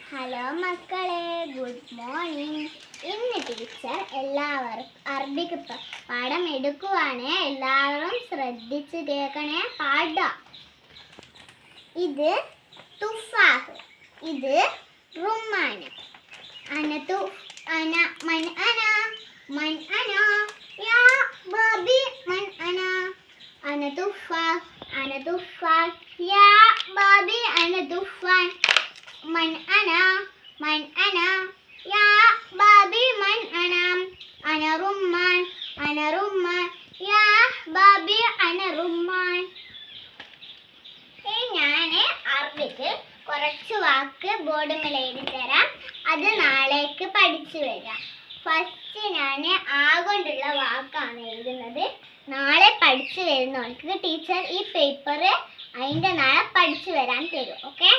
Hello മക്കളെ, good morning. ഇന്ന് teacher എല്ലാവർക്കും അറബിക്ക് പാഠം എടുക്കുവാണ്. എല്ലാവരും ശ്രദ്ധിച്ച് കേൾക്കണേ പാഠം. ഇത് തുഫാഹ്, ഇത് റുമ്മാൻ. യാ ബാബി മൻ അന. അന തുഫാഹ്, അന തുഫാഹ്. യാ ബാബി അന തുഫാൻ. من أنا يا بابي من أنا رمان يا بابي أنا رمان. ഞാൻ അറബിക്ക് കുറച്ച് വാക്ക് ബോർഡ് മേൽ എഴുതി തരാം. അത് നാളേക്ക് പഠിച്ചു വരാം. ഫസ്റ്റ് ഞാൻ ആ കൊണ്ടുള്ള വാക്കാണ് എഴുതുന്നത്. നാളെ പഠിച്ചു വരുന്നവർക്ക് ടീച്ചർ ഈ പേപ്പർ അതിൻ്റെ നാളെ പഠിച്ചു വരാൻ തരും. ഓക്കെ?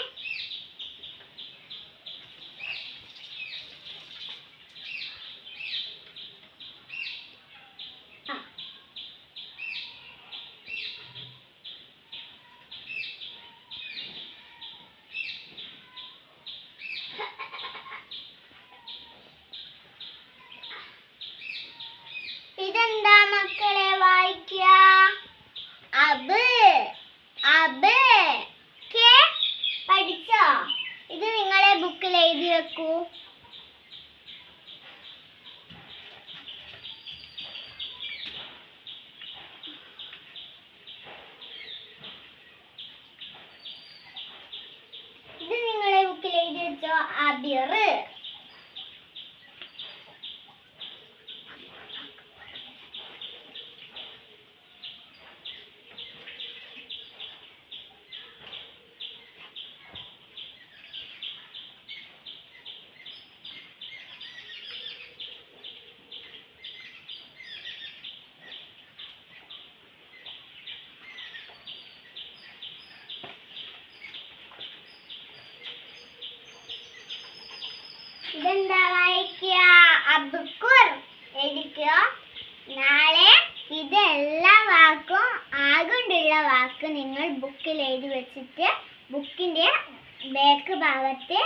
ഇതെന്താ മക്കളെ വായിക്കുക? പഠിച്ചോ? ഇത് നിങ്ങളെ ബുക്കിൽ എഴുതി വെക്കൂ. ഇത് നിങ്ങളെ ബുക്കിൽ എഴുതി വെച്ചോ. അബിർ. ഇതെന്താ വായിക്കുക? അബ്കുർ എഴുതിക്കുക. നാളെ ഇതെല്ലാ വാക്കും ആകൊണ്ടുള്ള വാക്ക് നിങ്ങൾ ബുക്കിൽ എഴുതി വെച്ചിട്ട് ബുക്കിന്റെ ബാക്ക് ഭാഗത്ത്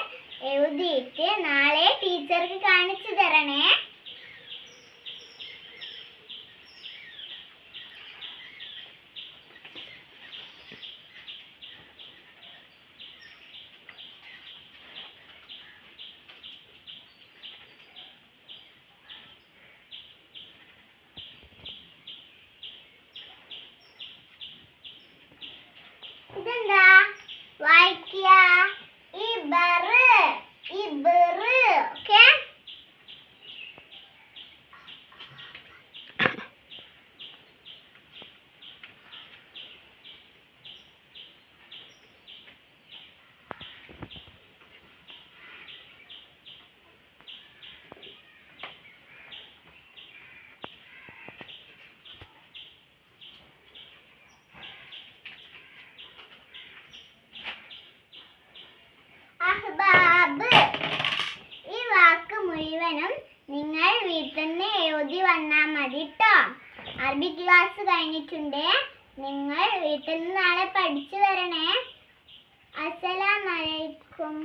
എഴുതിയിട്ട് നാളെ ടീച്ചർക്ക് കാണിച്ചു തരണേ. ഇതെന്താ വായിക്കുക? ഓക്കെ? ഈ വാക്ക് മുഴുവനും നിങ്ങൾ വീട്ടിൽ നിന്ന് എഴുതി വന്നാൽ മതി ട്ടോ. അറബി ക്ലാസ് കഴിഞ്ഞിട്ടുണ്ട്. നിങ്ങൾ വീട്ടിൽ നിന്ന് നാളെ പഠിച്ചു വരണേ. അസ്സലാമു അലൈക്കും.